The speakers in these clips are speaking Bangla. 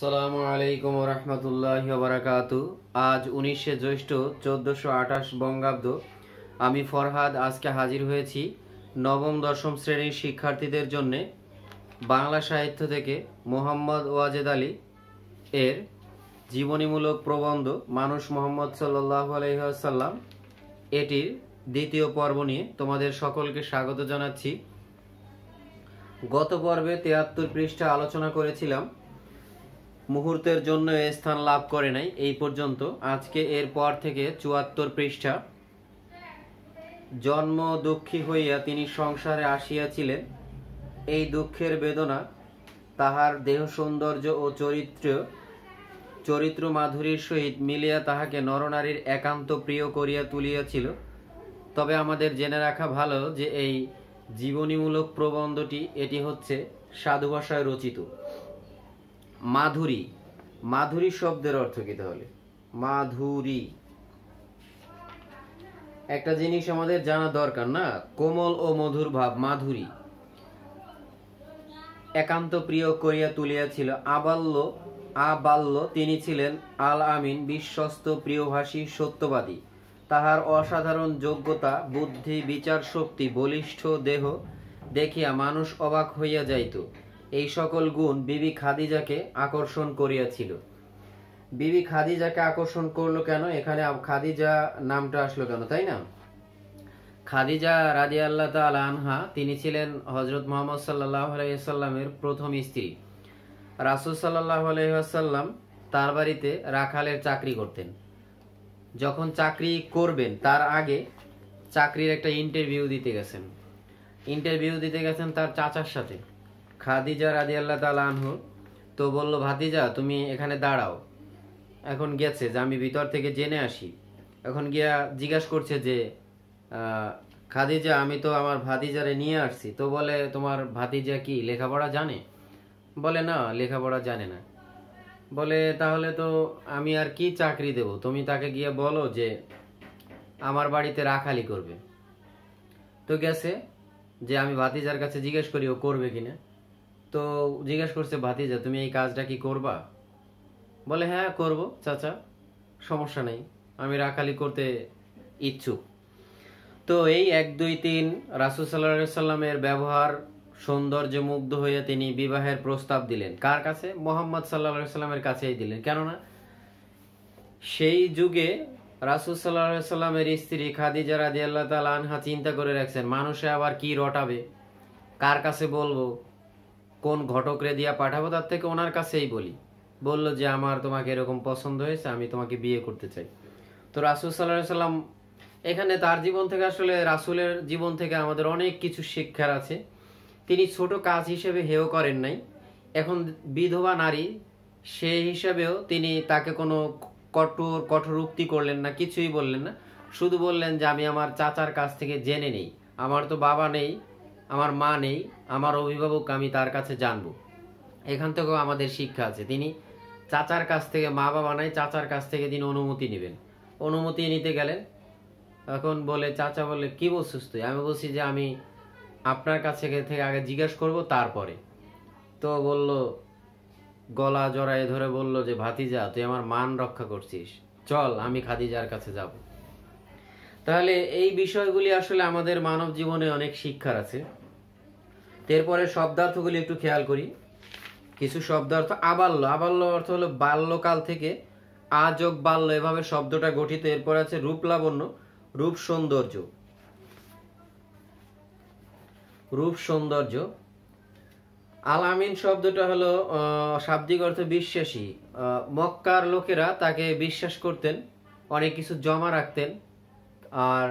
আসসালামু আলাইকুম রহমতুল্লাহি ওয়া বারাকাতু। আজ 19শে জ্যৈষ্ঠ 1428 বঙ্গাব্দ। আমি ফরহাদ আজকে হাজির হয়েছি নবম দশম শ্রেণীর শিক্ষার্থীদের জন্য বাংলা সাহিত্য থেকে মোহাম্মদ ওয়াজেদ আলী এর জীবনীমূলক প্রবন্ধ মানুষ মোহাম্মদ সাল্লাল্লাহু আলাইহি ওয়াসাল্লাম এটির দ্বিতীয় পর্ব নিয়ে তোমাদের সকলকে স্বাগত জানাচ্ছি। গত পর্বে 73 পৃষ্ঠা আলোচনা করেছিলাম, মুহূর্তের জন্য স্থান লাভ করে নাই এই পর্যন্ত। আজকে এর পর থেকে 74 পৃষ্ঠা। জন্ম দুঃখী হইয়া তিনি সংসারে আসিয়াছিলেন, এই দুঃখের বেদনা তাহার দেহ সৌন্দর্য ও চরিত্র মাধুরীর সহিত মিলিয়া তাহাকে নরনারীর একান্ত প্রিয় করিয়া তুলিয়াছিল। তবে আমাদের জেনে রাখা ভালো যে এই জীবনীমূলক প্রবন্ধটি এটি হচ্ছে সাধু ভাষায় রচিত। মাধুরী, মাধুরী শব্দের অর্থ কি তাহলে? মাধুরী একটা জিনিস আমাদের জানা দরকার না, কোমল ও মধুর ভাব মাধুরী। একান্ত প্রিয় করিয়া তুলিয়াছিল। আবাল্য তিনি ছিলেন আল আমিন, বিশ্বস্ত, প্রিয়ভাষী, সত্যবাদী। তাহার অসাধারণ যোগ্যতা, বুদ্ধি, বিচার শক্তি, বলিষ্ঠ দেহ দেখিয়া মানুষ অবাক হইয়া যাইত। এই সকল গুণ বিবি খাদিজাকে আকর্ষণ করিয়াছিল। বিবি খাদিজাকে আকর্ষণ করলো কেন? এখানে খাদিজা নামটা আসলো কেন, তাই না? খাদিজা রাদিয়াল্লাহু তাআলা আনহা তিনি ছিলেন হযরত মুহাম্মদ সাল্লাল্লাহু আলাইহি ওয়াসাল্লামের প্রথম স্ত্রী। রাসূল সাল্লাল্লাহু আলাইহি ওয়াসাল্লাম তার বাড়িতে রাখালের চাকরি করতেন। যখন চাকরি করবেন তার আগে চাকরির একটা ইন্টারভিউ দিতে গেছেন তার চাচার সাথে, খাদিজা রাদিয়াল্লাহু তাআলা আনহু। তো বলল, ভাতিজা তুমি এখানে দাঁড়াও। এখন গেছে যে আমি ভিতর থেকে জেনে আসি। এখন গিয়া জিজ্ঞাসা করছে যে খাদিজা আমি তো আমার ভাতিজারে নিয়ে আসছি। তো বলে, তোমার ভাতিজা কি লেখাপড়া জানে? বলে, না, লেখাপড়া জানে না। বলে, তাহলে তো আমি আর কি চাকরি দেব? তুমি তাকে গিয়ে বলো যে আমার বাড়িতে রাখালি করবে। তো গেছে যে আমি ভাতিজার কাছে জিজ্ঞেস করি ও করবে কিনা। তো জিজ্ঞেস করছে, ভাতিজা তুমি এই কাজটা কি করবা? বলে, হ্যাঁ করব চাচা, সমস্যা নেই, আমি রাখালি করতে ইচ্ছুক। তো এই 1, 2, 3 রাসূল সাল্লাল্লাহু আলাইহি সাল্লামের ব্যবহার সৌন্দর্যে মুগ্ধ হয়ে তিনি বিবাহের প্রস্তাব দিলেন। কার কাছে? মুহাম্মদ সাল্লাল্লাহু আলাইহি সাল্লামের কাছেই দিলেন। কেননা সেই যুগে রাসূল সাল্লাল্লাহু আলাইহি সাল্লামের স্ত্রী খাদিজা রাদিয়াল্লাহু তাআলা আনহা চিন্তা করে রাখছেন, মানুষে আবার কি রটাবে, কার কাছে বলবো, কোন ঘটকরে দিয়া পাঠাবো, তার থেকে ওনার কাছেই বলি। বলল যে আমার তোমাকে এরকম পছন্দ হয়েছে, আমি তোমাকে বিয়ে করতে চাই। তো রাসূল সাল্লাল্লাহু আলাইহি সাল্লাম এখানে তার জীবন থেকে, আসলে রাসূলের জীবন থেকে আমাদের অনেক কিছু শিক্ষার আছে। তিনি ছোট কাজ হিসেবে হেয় করেন নাই। এখন বিধবা নারী সেই হিসাবেও তিনি তাকে কোনো কঠোর উক্তি করলেন না, কিছুই বললেন না। শুধু বললেন যে আমি আমার চাচার কাছ থেকে জেনে নেই, আমার তো বাবা নেই, আমার মা নেই, আমার অভিভাবক, আমি তার কাছে জানবো। এখান থেকেও আমাদের শিক্ষা আছে। তিনি চাচার কাছ থেকে, মা বাবা নাই, চাচার কাছ থেকে তিনি অনুমতি নেবেন। অনুমতি নিতে গেলেন। এখন বলে, চাচা বলে, কি বলছিস তুই? আমি বলছি যে আমি আপনার কাছে থেকে আগে জিজ্ঞেস করব তারপরে। তো বলল, গলা জড়ায় ধরে বলল যে ভাতিজা তুই আমার মান রক্ষা করছিস, চল আমি খাদিজার কাছে যাব। তাহলে এই বিষয়গুলি আসলে আমাদের মানব জীবনে অনেক শিক্ষার আছে। এরপরে শব্দার্থগুলি একটু খেয়াল করি। কিছু শব্দার্থ। আবাল্য অর্থ হলো বাল্যকাল থেকে, আযোগ বাল্য এভাবে শব্দটা গঠিত। এরপর আছে রূপ লাবণ্য, রূপ সৌন্দর্য। আল আমিন শব্দটা হলো শাব্দিক অর্থ বিশ্বাসী। মক্কার লোকেরা তাকে বিশ্বাস করতেন, অনেক কিছু জমা রাখতেন। আর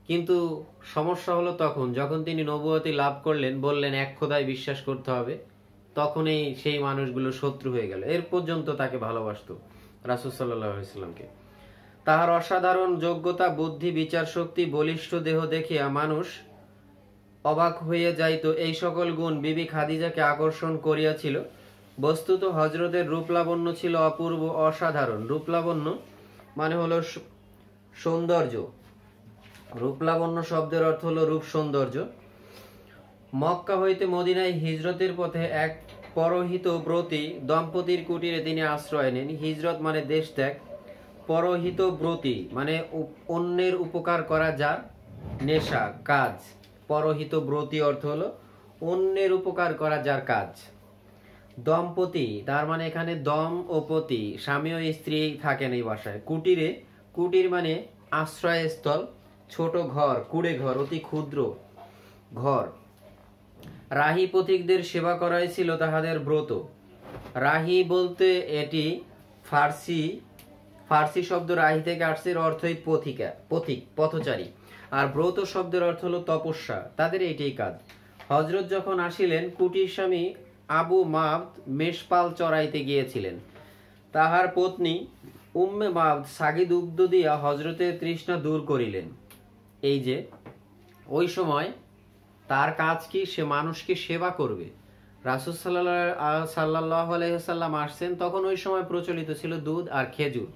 কিন্তু সমস্যা হলো তখন যখন তিনি নবুয়তি লাভ করলেন, বললেন এক খোদায় বিশ্বাস করতে হবে, তখনই সেই মানুষগুলো শত্রু হয়ে গেল। এর পর্যন্ত তাকে ভালোবাসতো রাসূল সাল্লাল্লাহু আলাইহি ওয়াসাল্লামকে। তাহার অসাধারণ যোগ্যতা, বুদ্ধি, বিচার শক্তি, বলিষ্ঠ দেহ দেখিয়া মানুষ অবাক হইয়া যাইত। এই সকল গুণ বিবি খাদিজাকে আকর্ষণ করিয়াছিল। বস্তুত হযরতের রূপলাবণ্য ছিল অপূর্ব, অসাধারণ। রূপলাবণ্য মানে হলো সৌন্দর্য। রূপলাবণ্য শব্দের অর্থ হলো রূপ সৌন্দর্য। মক্কা হইতে মদিনায় হিজরতের পথে এক পরহিত ব্রতী দম্পতির কুটিরে তিনি আশ্রয় নেন। হিজরত মানে দেশ ত্যাগ, পরহিত ব্রতী মানে অন্যের উপকার করা যার নেশা কাজ। পরহিত ব্রতী অর্থ হলো অন্যের উপকার করা যার কাজ। দম্পতি তার মানে এখানে দম ও পতি, স্বামী ও স্ত্রী থাকেন এই বাসায়। কুটিরে, কুটির মানে আশ্রয়স্থল, ছোট ঘর, কুড়ে ঘর, অতি ক্ষুদ্র ঘর। রাহি পথিকদের সেবা করাই ছিল তাহাদের ব্রত। রাহি বলতে এটি ফার্সি শব্দ রাহি থেকে আসছে, এর অর্থই পথিকা, পথিক, পথচারী। আর ব্রত শব্দের অর্থ হলো তপস্যা, তাদের এইটাই কাজ। হযরত যখন আসিলেন, কুটির স্বামী আবু মাবদ মেষপাল চড়াইতে গিয়েছিলেন। তাহার পত্নী উম্মে মাবদ সাগি দুগ্ধ দিয়া হযরতের তৃষ্ণা দূর করিলেন। এই যে ওই সময় তার কাজ কি, সে মানুষকে সেবা করবে। রাসূল সাল্লাল্লাহু আলাইহি ওয়াসাল্লাম আসছেন, তখন ওই সময় প্রচলিত ছিল দুধ আর খেজুর,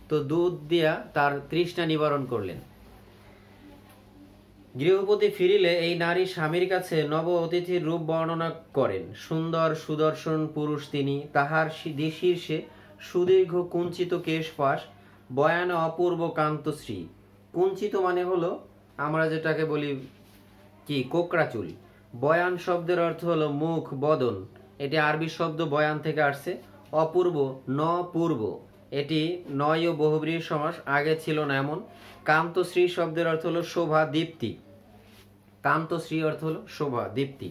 তো দুধ দিয়া তার তৃষ্ণা নিবারণ করলেন। গৃহপতি ফিরিলে এই নারী স্বামীর কাছে নব অতিথির রূপ বর্ণনা করেন। সুন্দর সুদর্শন পুরুষ তিনি, তাহার শীর্ষে সুদীর্ঘ কুঞ্চিত কেশপাশ, বয়ানে অপূর্ব কান্তশ্রী। কুঞ্চিত মানে হলো আমরা যেটাকে বলি কি কোকড়া চুল। বয়ান শব্দের অর্থ হলো মুখ, বদন, এটি আরবি শব্দ বয়ান থেকে আসছে। অপূর্ব ন পূর্ব, এটি নয় ও বহুব্রীহির সমাস, আগে ছিল না এমন। কান্তশ্রী শব্দের অর্থ হলো শোভা, দীপ্তি। কান্তশ্রী অর্থ হলো শোভা, দীপ্তি।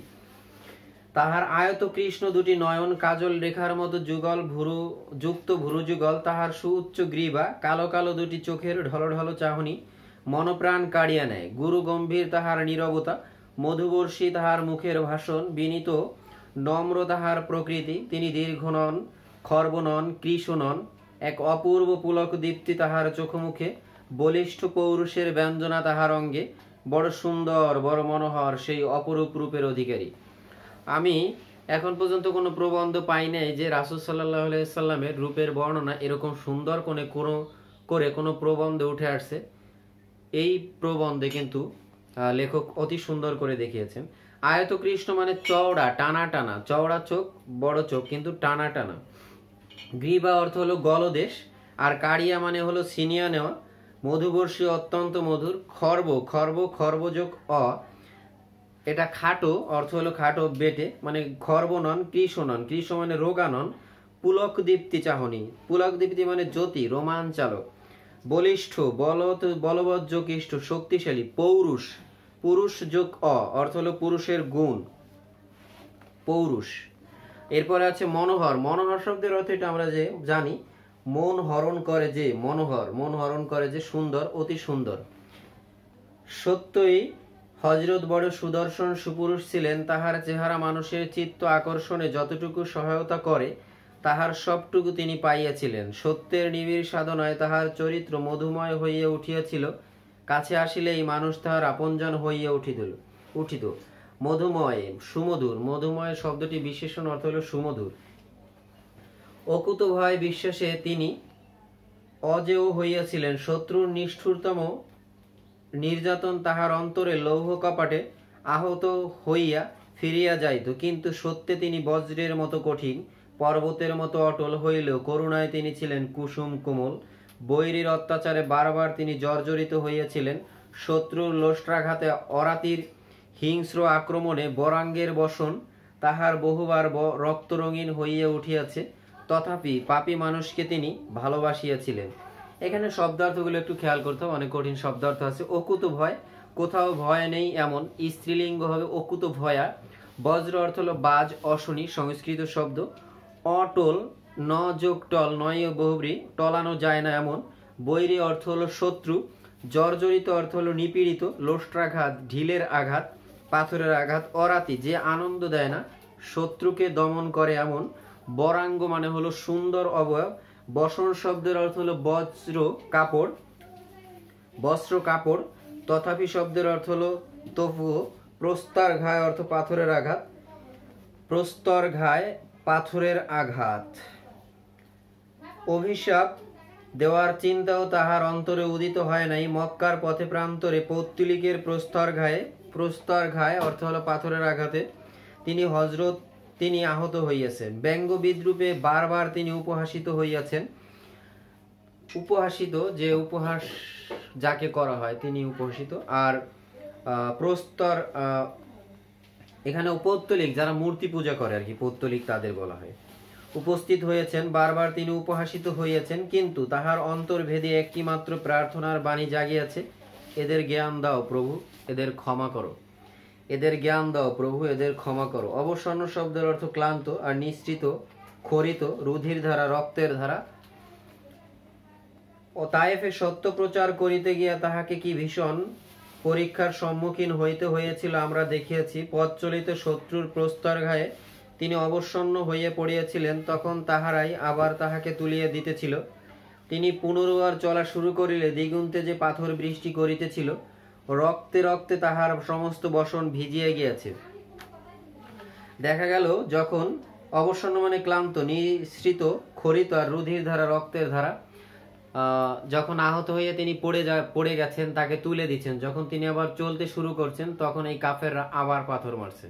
তাহার আয়ত কৃষ্ণ দুটি নয়ন, কাজল রেখার মতো যুগল ভুরু যুক্ত ভুরু যুগল। তাহার সুউচ্চ গ্রীবা, কালো কালো দুটি চোখের ঢলঢল চাহনি মনপ্রাণ কাড়িয়া নেয়। গুরু গম্ভীর তাহার নীরবতা, মধুবর্ষী তাহার মুখের ভাষণ, বিনীত নম্র তাহার প্রকৃতি। তিনি দীর্ঘ নন, খর্ব নন, কৃশ নন, এক অপূর্ব পুলক দীপ্তি তাহার চোখমুখে। বলিষ্ঠ পৌরুষের ব্যঞ্জনা তাহার অঙ্গে, বড় সুন্দর, বড় মনোহর, সেই অপরূপ রূপের অধিকারী। আমি এখন পর্যন্ত কোনো প্রবন্ধ পাই নাই যে রাসূল সাল্লাল্লাহু আলাইহি সাল্লামের রূপের বর্ণনা এরকম সুন্দর করে কোনো প্রবন্ধে উঠে আসছে। এই প্রবন্ধে কিন্তু লেখক অতি সুন্দর করে দেখিয়েছেন। আয়ত কৃষ্ণ মানে চওড়া, টানা টানা, চওড়া চোখ, বড় চোখ কিন্তু টানা টানা। গ্রীবা অর্থ হলো গলদেশ, আর কাড়িয়া মানে হলো ছিনিয়া নেওয়া। মধুবর্ষী অত্যন্ত মধুর। খর্ব, খর্বযোগ অ, এটা খাটো, অর্থ হলো খাটো বেটে, মানে খর্ব নন, কৃশ নন, কৃশ মানে রোগা নন। পুলক দীপ্তি চাহনি, পুলক দীপ্তি মানে জ্যোতি, রোমাঞ্চালক। বলিষ্ঠ, বলবৎ যোগিষ্ঠ, শক্তিশালী। পৌরুষ, পুরুষ যোগ অ, অর্থ হলো পুরুষের গুণ, পৌরুষ। এরপরে আছে মনোহর। মনোহর শব্দের অর্থ এটা আমরা যে জানি, মন হরণ করে যে, মনোহর, মন হরণ করে যে, সুন্দর, অতি সুন্দর। সত্যই হযরত বড় সুদর্শন সুপুরুষ ছিলেন। তাহার চেহারা মানুষের চিত্ত আকর্ষণে যতটুকু সহায়তা করে, তাহার সবটুকু তিনি পাইয়াছিলেন। সত্যের নিবিড় সাধনায় তাহার চরিত্র মধুময় হইয়া উঠিয়াছিল। কাছে আসিলেই মানুষ তাহার আপনজন হইয়া উঠিত। মধুময়, সুমধুর। মধুময় শব্দটি বিশেষণ অর্থ হল সুমধুর। অকুত ভয় বিশ্বাসে তিনি অজেয় হইয়াছিলেন। শত্রুর নিষ্ঠুরতম নির্যাতন তাহার অন্তরে লৌহ কপাটে আহত হইয়া ফিরিয়া যাইত, কিন্তু সত্যে তিনি বজ্রের মতো কঠিন, পর্বতের মতো অটল হইলেও করুণায় তিনি ছিলেন কুসুম কোমল। বৈরীর অত্যাচারে বারবার তিনি জর্জরিত হইয়াছিলেন। শত্রুর লোষ্টাঘাতে, অরাতির হিংস্র আক্রমণে বরাঙ্গের বসন তাহার বহুবার রক্তরঙিন হইয়া উঠিয়াছে, তথাপি পাপী মানুষকে তিনি ভালোবাসিয়াছিলেন। এখানে শব্দার্থগুলো একটু খেয়াল করতে হবে, অনেক কঠিন শব্দার্থ আছে। অকুত ভয়, কোথাও ভয় নেই এমন, স্ত্রীলিঙ্গ হবে অকুত ভয়া। বজ্র অর্থ হলো বাজ, অশনি, সংস্কৃত শব্দ। অটল, ন যোগ টল, নয় বহুব্রী, টলানো যায় না এমন। বৈরী অর্থ হলো শত্রু। জর্জরিত অর্থ হলো নিপীড়িত। লোষ্টাঘাত, ঢিলের আঘাত, পাথরের আঘাত। অরাতি, যে আনন্দ দেয় না, শত্রুকে দমন করে এমন। বরাঙ্গ মানে হলো সুন্দর অবয়ব। বসন শব্দের অর্থ হলো বস্ত্র, কাপড়। তথাপি শব্দের অর্থ হলো তবুও। প্রস্তর ঘায় অর্থ পাথরের আঘাত, প্রস্তর ঘায় পাথরের আঘাত। অভিশাপ দেওয়ার চিন্তাও তাহার অন্তরে উদিত হয় নাই। মক্কার পথে প্রান্তরে পৌত্তলিকের প্রস্তর ঘায়ে অর্থ হলো পাথরের আঘাতে তিনি হযরত তিনি আহত হইয়াছেন। ব্যঙ্গ বিদ্রুপে বারবার তিনি উপহাসিত হইয়াছেন। উপহাসিত, যে উপহাস যাকে করা হয় তিনি উপহাসিত। আর প্রস্তর, এখানে পৌত্তলিক, যারা মূর্তি পূজা করে আর কি, পৌত্তলিক তাদের বলা হয়, উপস্থিত হয়েছেন। বারবার তিনি উপহাসিত হইয়াছেন, কিন্তু তাহার অন্তর্ভেদে একটি মাত্র প্রার্থনার বাণী জাগিয়াছে, এদের জ্ঞান দাও প্রভু, এদের ক্ষমা করো। এদের জ্ঞান দাও প্রভু, এদের ক্ষমা করো। অবসন্ন শব্দের অর্থ ক্লান্ত, আর নিঃসৃত, খরিত, রুধির ধারা, রক্তের ধারা। ও তায়েফে সত্য প্রচার করিতে গিয়া তাহাকে কি ভীষণ পরীক্ষার সম্মুখীন হইতে হয়েছিল আমরা দেখিয়াছি। পথ চলিতে শত্রুর প্রস্তরঘায়ে তিনি অবসন্ন হইয়া পড়িয়াছিলেন, তখন তাহারাই আবার তাহাকে তুলিয়া দিতেছিল। তিনি পুনর্বার চলা শুরু করিলে দিগন্তে যে পাথর বৃষ্টি করিতেছিল, রক্তে রক্তে তাহার সমস্ত বসন ভিজিয়া গিয়াছে। দেখা গেল যখন অবসন্ন মানে ক্লান্ত, নিঃসৃত, খরিত আর রুধির ধারা, রক্তের ধারা, যখন আহত হইয়া তিনি পড়ে গেছেন, তাকে তুলে দিচ্ছেন, যখন তিনি আবার চলতে শুরু করছেন তখন এই কাফেররা আবার পাথর মারছে।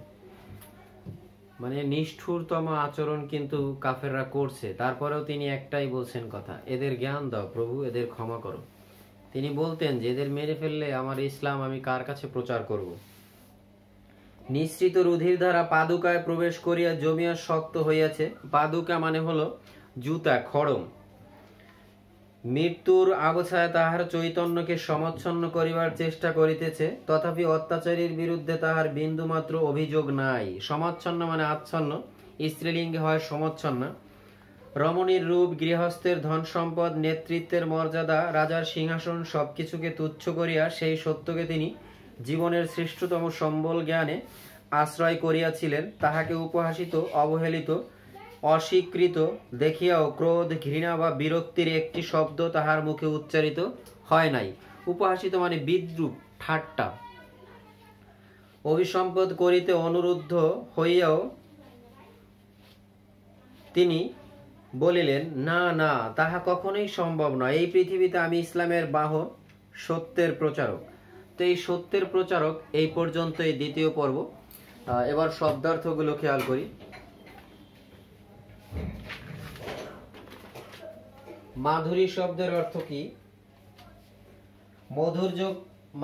মানে নিষ্ঠুরতম আচরণ কিন্তু কাফেররা করছে, তারপরেও তিনি একটাই বলছেন কথা, এদের জ্ঞান দাও প্রভু, এদের ক্ষমা করো। তিনি বলতেন যে এদের মেরে ফেললে আমার ইসলাম আমি কার কাছে প্রচার করব। নিঃসৃত রুধির দ্বারা পাদুকায় প্রবেশ করিয়া জমিয়া শক্ত হইয়াছে। পাদুকা মানে হলো জুতা, খড়ম। মৃত্যুর আবছায় তাহার চৈতন্যকে সমচ্ছন্ন করিবার চেষ্টা করিতেছে, তথাপি অত্যাচারীর বিরুদ্ধে তাহার বিন্দুমাত্র অভিযোগ নাই। সমচ্ছন্ন মানে আচ্ছন্ন, স্ত্রীলিঙ্গে হয় সমচ্ছন্ন। রমণীর রূপ, গৃহস্থের ধন সম্পদ, নেতৃত্বের মর্যাদা, রাজার সিংহাসন সবকিছুকে তুচ্ছ করিয়া সেই সত্যকে তিনি জীবনের শ্রেষ্ঠতম সম্বল জ্ঞানে আশ্রয় করিয়াছিলেন। তাহাকে উপহাসিত, অবহেলিত, অস্বীকৃত দেখিয়াও ক্রোধ, ঘৃণা বা বিরক্তির একটি শব্দ তাহার মুখে উচ্চারিত হয় নাই। উপহাসিত মানে বিদ্রুপ, ঠাট্টা। অভিসম্পদ করিতে অনুরুদ্ধ হইয়াও তিনি বলিলেন, না না, তাহা কখনোই সম্ভব নয়। এই পৃথিবীতে আমি ইসলামের বাহন, সত্যের প্রচারক। তো এই সত্যের প্রচারক এই পর্যন্ত এই দ্বিতীয় পর্ব। এবার শব্দার্থগুলো খেয়াল করি। মাধুরী শব্দের অর্থ কি? মধুর যোগ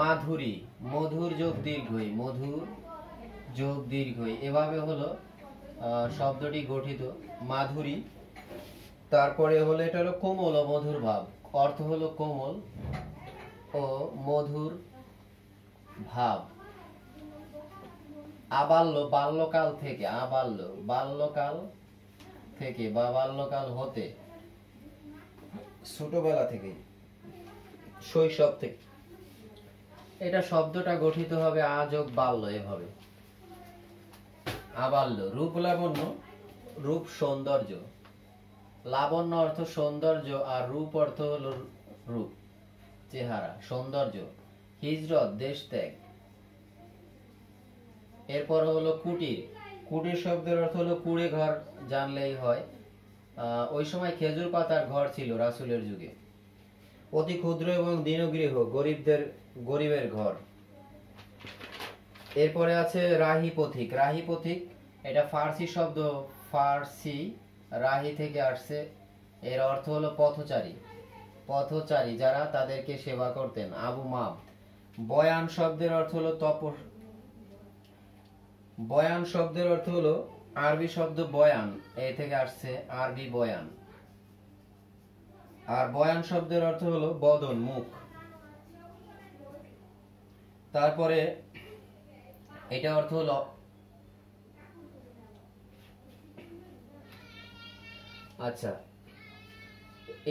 মাধুরী, মধুর যোগ দীর্ঘই, মধুর যোগ দীর্ঘই, এভাবে হলো শব্দটি গঠিত। মাধুরী, তারপরে হলো এটা হলো কোমল ও মধুর ভাব, অর্থ হলো কোমল ও মধুর ভাব। আবাল্য, বাল্যকাল থেকে, আবাল্য বাল্যকাল থেকে বা বাল্যকাল হতে, ছোটবেলা থেকে, শৈশব থেকে। এটা শব্দটা গঠিত হবে আ যোগ বাল্য, এভাবে আবাল্য। রূপ লাবণ্য, রূপ সৌন্দর্য। লাবণ্য অর্থ সৌন্দর্য, আর রূপ অর্থ হলো রূপ, চেহারা, সৌন্দর্য। হিজরত, দেশ ত্যাগ। এরপর হলো কুটির। কুটির শব্দের অর্থ হলো কুড়ে ঘর, জানলেই হয়। ওই সময় খেজুর পাতার ঘর ছিল রাসূলের যুগে। অতি ক্ষুদ্র এবং দীনগৃহ, গরিবের ঘর। এরপরে আছে রাহি পথিক। রাহি পথিক এটা ফার্সি শব্দ, ফার্সি রাহি থেকে আসছে। এর অর্থ হলো পথচারী, পথচারী যারা তাদেরকে সেবা করতেন। আবু মাব। বয়ান শব্দের অর্থ হলো বয়ান শব্দের অর্থ হলো আরবি শব্দ বয়ান, এ থেকে আসছে আরবি বয়ান। আর বয়ান শব্দের অর্থ হলো বদন, মুখ। তারপরে এটা অর্থ হলো, আচ্ছা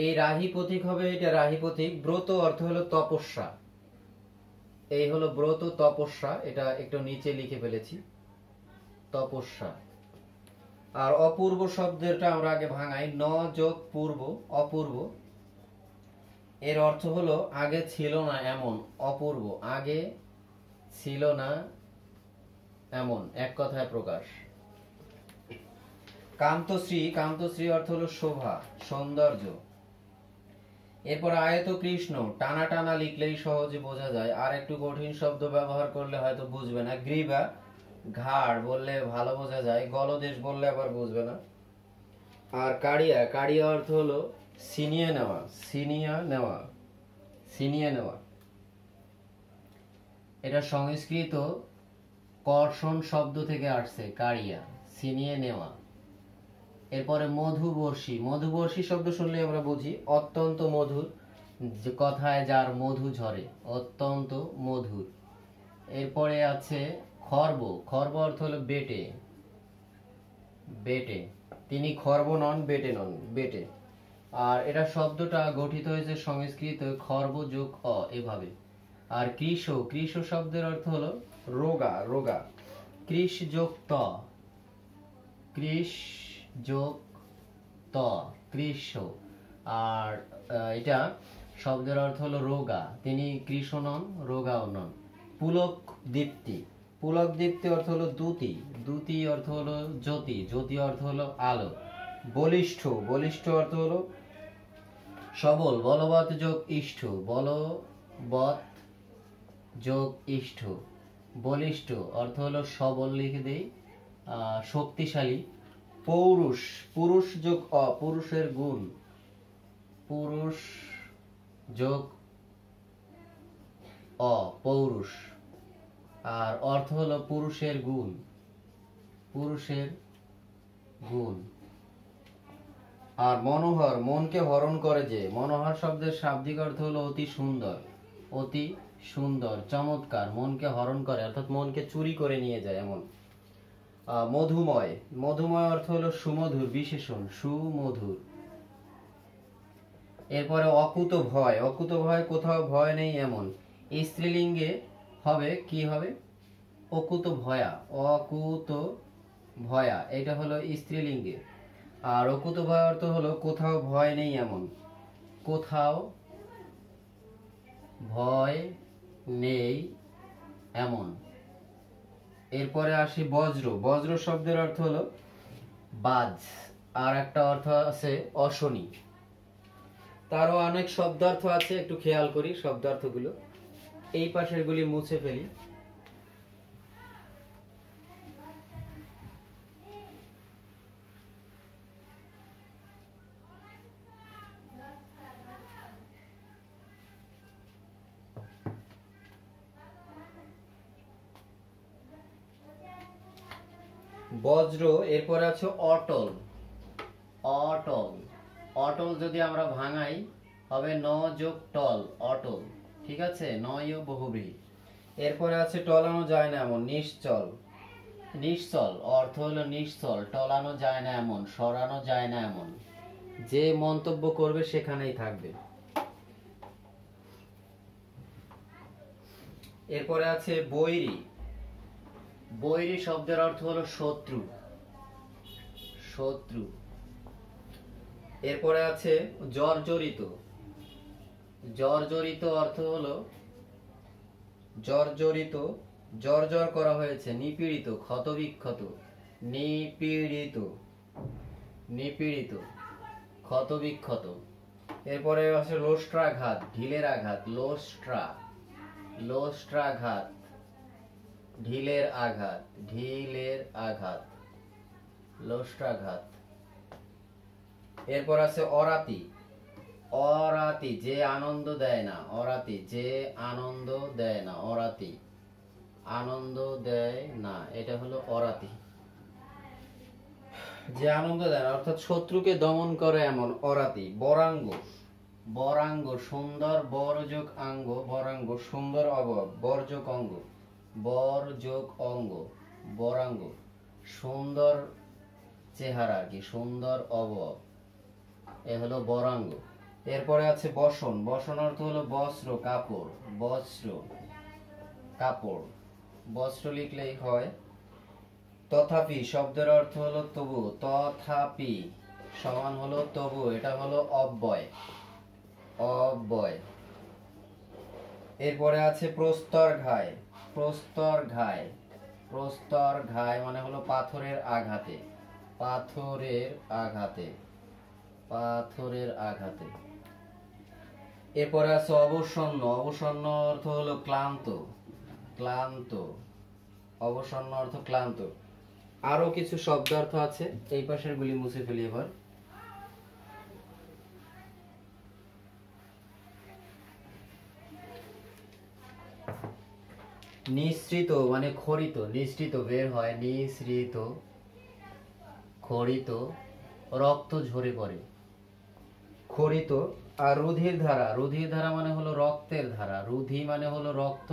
এই রাহি পথিক হবে, এটা রাহি পথিক। ব্রত অর্থ হলো তপস্যা, এই হলো ব্রত, তপস্যা। এটা একটু নিচে লিখে ফেলেছি, তপস্যা। আর অপূর্ব শব্দটা আমরা আগে ভাঙাই, ন যোগ পূর্ব, অপূর্ব। এর অর্থ হলো আগে ছিল না এমন, অপূর্ব, আগে ছিল না এমন, এক কথায় প্রকাশ। কান্তশ্রী, কান্তশ্রী অর্থ হলো শোভা, সৌন্দর্য। এরপর আয়ত কৃষ্ণ, টানা টানা লিখলেই সহজে বোঝা যায়, আর একটু কঠিন শব্দ ব্যবহার করলে হয়তো বুঝবে না। গ্রীবা, ঘাড় বললে ভালো বোঝা যায়, গলদেশ বললে আবার বুঝবে না। আর কাড়িয়া, কাড়িয়া অর্থ হলো ছিনিয়ে নেওয়া, ছিনিয়ে নেওয়া, ছিনিয়ে নেওয়া। এটা সংস্কৃত কর্ষণ শব্দ থেকে আসছে, কাড়িয়া, ছিনিয়ে নেওয়া। এরপরে মধুবর্ষী, মধুবর্ষী শব্দ শুনলে আমরা বুঝি অত্যন্ত মধুর, যে কথায় যার মধু ঝরে, অত্যন্ত মধুর। এরপরে আছে খর্ব, খর্ব অর্থ হলো বেটে, বেটে। তিনি খর্ব নন, বেটে নন, বেটে। আর এটা শব্দটা গঠিত হয়েছে সংস্কৃত খর্ব যোগ অ এভাবে। আর কৃষ, কৃষ শব্দের অর্থ হলো রোগা, রোগা। কৃষ যোগ ত, কৃষ যোগ ত, কৃষ। আর এটা শব্দের অর্থ হলো রোগা, তিনি কৃষ নন, রোগাও নন। পুলক দীপ্তি, পুলক দীপ্তি অর্থ হলো দ্যুতি, দ্যুতি অর্থ হলো জ্যোতি, জ্যোতি অর্থ হলো আলো। বলিষ্ঠ, বলিষ্ঠ অর্থ হলো সবল, বলবৎ যোগ ইষ্ঠ, বলবৎ যোগ ইষ্ঠ। বলিষ্ঠ অর্থ হলো সবল, লিখে দেই শক্তিশালী। পৌরুষ, পুরুষ যোগ অ, পুরুষের গুণ, পুরুষ যোগ অ, পৌরুষ। আর অর্থ হলো পুরুষের গুণ, পুরুষের গুণ। আর মনোহর, মনকে হরণ করে যে, মনোহর শব্দের শাব্দিক অর্থ হলো অতি সুন্দর, অতি সুন্দর, চমৎকার, মনকে হরণ করে অর্থাৎ মনকে চুরি করে নিয়ে যায় এমন। মধুময়, মধুময় অর্থ হলো সুমধুর, বিশেষণ সুমধুর। এরপরে অকুত ভয়, অকুত ভয়, কোথাও ভয় নেই এমন। স্ত্রীলিঙ্গে হবে কি হবে? অকুত ভয়া, অকুত ভয়া, এটা হলো স্ত্রীলিঙ্গে। আর অকুত ভয় অর্থ হলো কোথাও ভয় নেই এমন, কোথাও ভয় নেই এমন। এরপরে আসি বজ্র, বজ্র শব্দের অর্থ হলো বাজ। আর একটা অর্থ আছে অশনি। তারও অনেক শব্দার্থ আছে, একটু খেয়াল করি শব্দার্থগুলো। এই পাশের গুলি মুছে ফেলি। বজ্র, এরপরে আছে অটল, অটল, অটল যদি আমরা ভাঙাই হবে ন যোগ টল, অটল, ঠিক আছে, নয় বহুব্রীহি। এরপরে আছে টলানো যায় না এমন, নিশ্চল, নিশ্চল অর্থ হলো নিশ্চল, টলানো যায় না এমন, সরানো যায় না এমন, যে মন্তব্য করবে সেখানেই থাকবে। এরপরে আছে বৈরী, বৈরী শব্দের অর্থ হলো শত্রু, শত্রু। এরপরে আছে জর্জরিত, জর্জরিত অর্থ হলো জর্জরিত, জর্জর করা হয়েছে, নিপীড়িত, ক্ষতবিক্ষত, নিপীড়িত, নিপীড়িত, ক্ষতবিক্ষত। এরপরে আছে লোস্ট্রাঘাত, ঢিলের আঘাত, লোস্ট্রা, লোস্ট্রাঘাত, ঢিলের আঘাত, ঢিলের আঘাত, লোস্ট্রাঘাত। এরপর আছে অরাতি, অরাতি যে আনন্দ দেয় না, অরাতি যে আনন্দ দেয় না, অরাতি আনন্দ দেয় না, এটা হলো অরাতি, যে আনন্দ দেয় না অর্থাৎ শত্রুকে দমন করে এমন, অরাতি। বরাঙ্গ, বরাঙ্গ সুন্দর, বর যোগ আঙ্গ, বরাঙ্গ সুন্দর অবয়ব, বর যোগ অঙ্গ, বর যোগ অঙ্গ, বরাঙ্গ সুন্দর চেহারা কি, সুন্দর অবয়ব, এ হলো বরাঙ্গ। এরপরে আছে বসন, বসন অর্থ হলো বস্ত্র, কাপড়, বস্ত্র, কাপড়, বস্ত্র লিখলেই হয়। তথাপি শব্দের অর্থ হলো তবু, তথাপি সমান হলো তবু, এটা হলো অব্যয়, অব্যয়। এরপরে আছে প্রস্তর ঘায়, প্রস্তর ঘায়, প্রস্তর ঘায় মানে হলো পাথরের আঘাতে, পাথরের আঘাতে, পাথরের আঘাতে। এরপরে আছে অবসন্ন, অবসন্ন অর্থ হলো ক্লান্ত, ক্লান্ত, অবসন্ন অর্থ ক্লান্ত। আরো কিছু শব্দ অর্থ আছে, এই পাশের গুলি মুছে ফেলি এবার। নিঃসৃত মানে খরিত, নিঃসৃত বের হয়, নিঃসৃত, খরিত, রক্ত ঝরে পড়ে, খরিত। আর রুধির ধারা, রুধির ধারা মানে হলো রক্তের ধারা, রুধি মানে হলো রক্ত,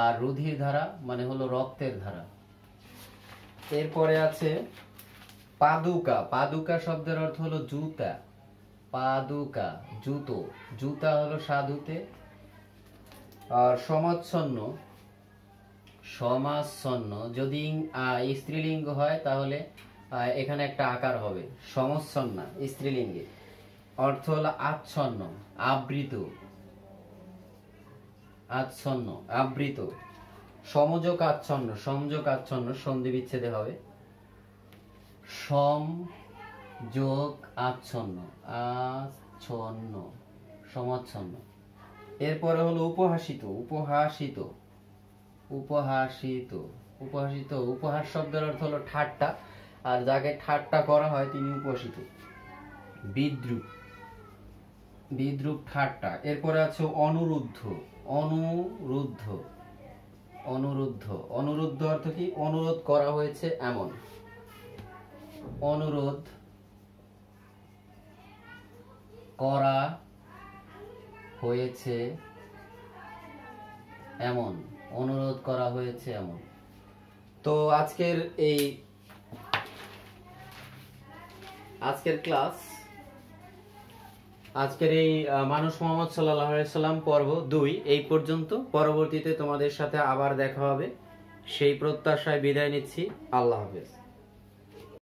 আর রুধির ধারা মানে হলো রক্তের ধারা। এরপরে আছে পাদুকা, পাদুকা শব্দের অর্থ হলো জুতা, পাদুকা জুতো, জুতা হলো সাধুতে। আর সমাচ্ছন্ন, সমাচ্ছন্ন যদি স্ত্রীলিঙ্গ হয় তাহলে এখানে একটা আকার হবে, সমচ্ছন্না স্ত্রীলিঙ্গে, অর্থ হলো আচ্ছন্ন, আবৃত, আচ্ছন্ন আবৃত। সমযোগ আচ্ছন্ন, সমযোগ আচ্ছন্ন সন্ধি বিচ্ছেদে হবে, সমযোগ আচ্ছন্ন, আচ্ছন্ন, সমাচ্ছন্ন। এরপরে হলো উপহাসিত, উপহাসিত, উপহাসিত, উপহাসিত। উপহাস শব্দের অর্থ হলো ঠাট্টা, আর যাকে ঠাট্টা করা হয় তিনি উপহাসিত। বিদ্রুপ, বিদ্রুপ ঠাট্টা। এরপরে আছে অনুরুদ্ধ, অনুরুদ্ধ, অনুরুদ্ধ, অনুরুদ্ধ অর্থ কি? অনুরোধ করা হয়েছে এমন, অনুরোধ করা হয়েছে এমন, অনুরোধ করা হয়েছে এমন। তো আজকের ক্লাস, আজকের এই মানুষ মোহাম্মদ সাল্লাল্লাহু আলাইহি সাল্লাম পর্ব 2 এই পর্যন্ত। পরবর্তীতে তোমাদের সাথে আবার দেখা হবে, সেই প্রত্যাশায় বিদায় নিচ্ছি। আল্লাহ হাফেজ।